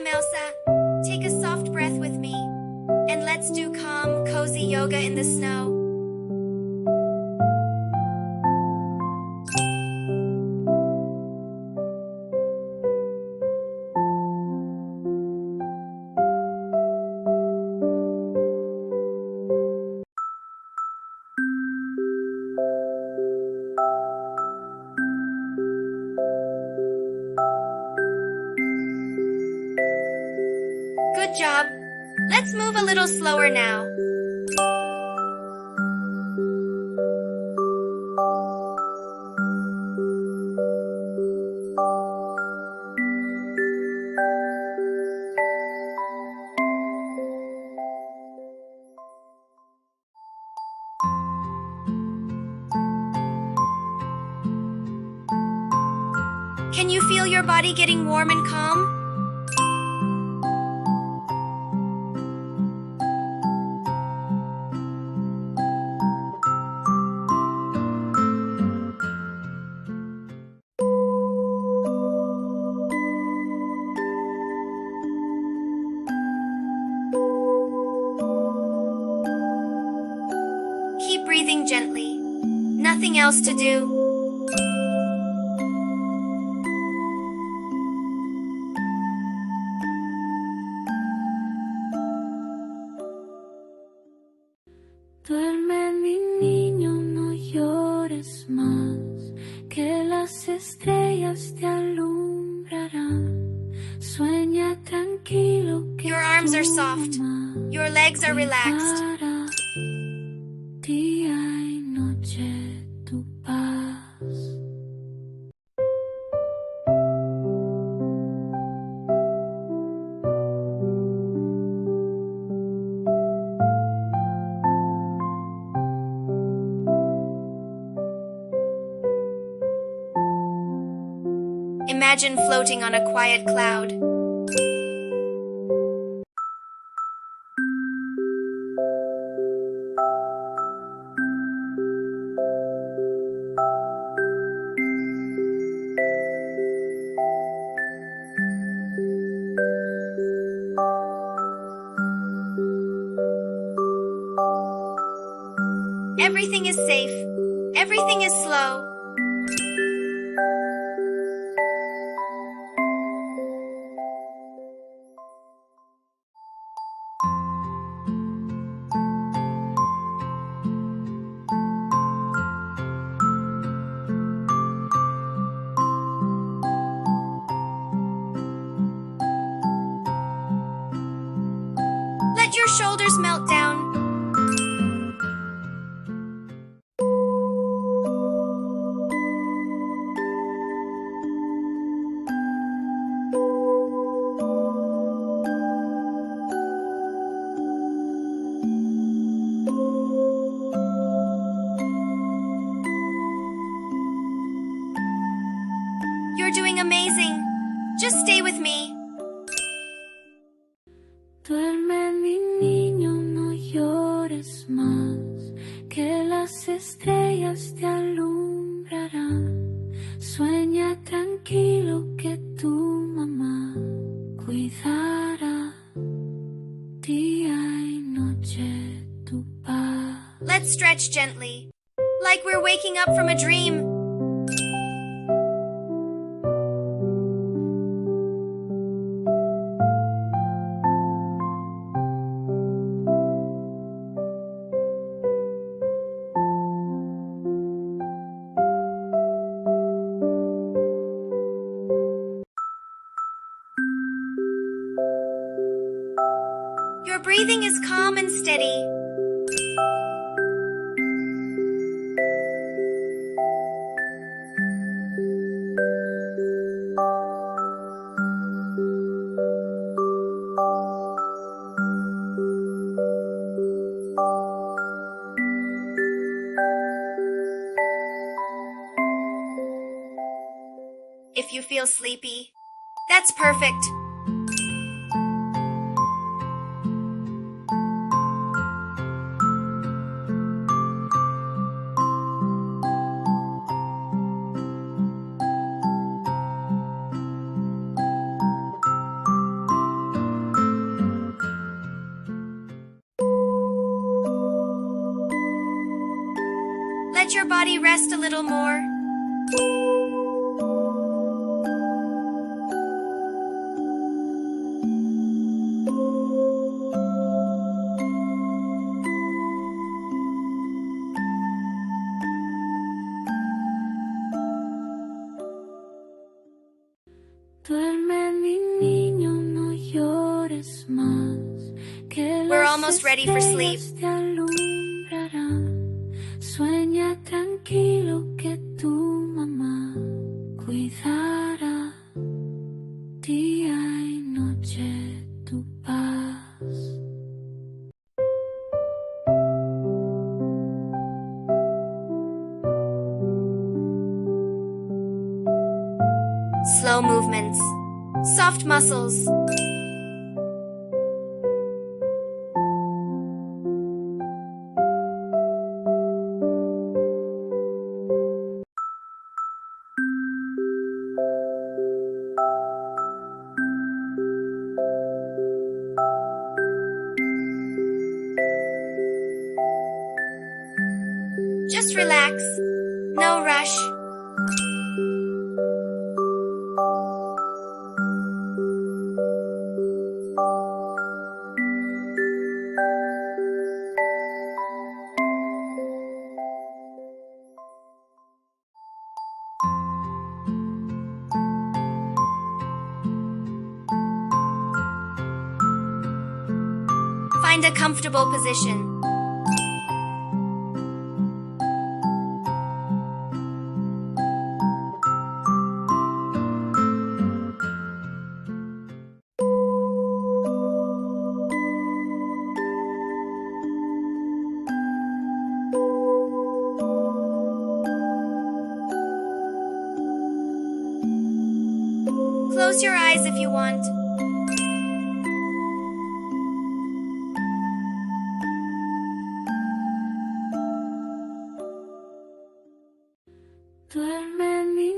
Bedtime, Elsa. Take a soft breath with me, and let's do calm, cozy yoga in the snow. Good job. Let's move a little slower now. Can you feel your body getting warm and calm? Keep breathing gently. Nothing else to do. Duerme mi niño, no llores más, que las estrellas te alumbrarán. Sueña tranquilo que Your arms are soft. Your legs are relaxed. Día y noche tu paz. Imagine floating on a quiet cloud. Everything is safe. Everything is slow. Let your shoulders melt down. You're doing amazing. Just stay with me. Duerme mi niño, no llores más, que las estrellas te alumbrarán. Sueña tranquilo que tu mamá cuidará día y noche tu paz. Let's stretch gently, like we're waking up from a dream. Your breathing is calm and steady. If you feel sleepy, that's perfect. Let your body rest a little more. Duerme mi niño, no llores más, que We're las almost ready for sleep. estrellas te alumbrarán. Sueña tranquilo que tu mamá cuidará día y noche tu paz. Slow movements. Soft muscles. Just relax. No rush. Find a comfortable position. Close your eyes if you want. Duerme mi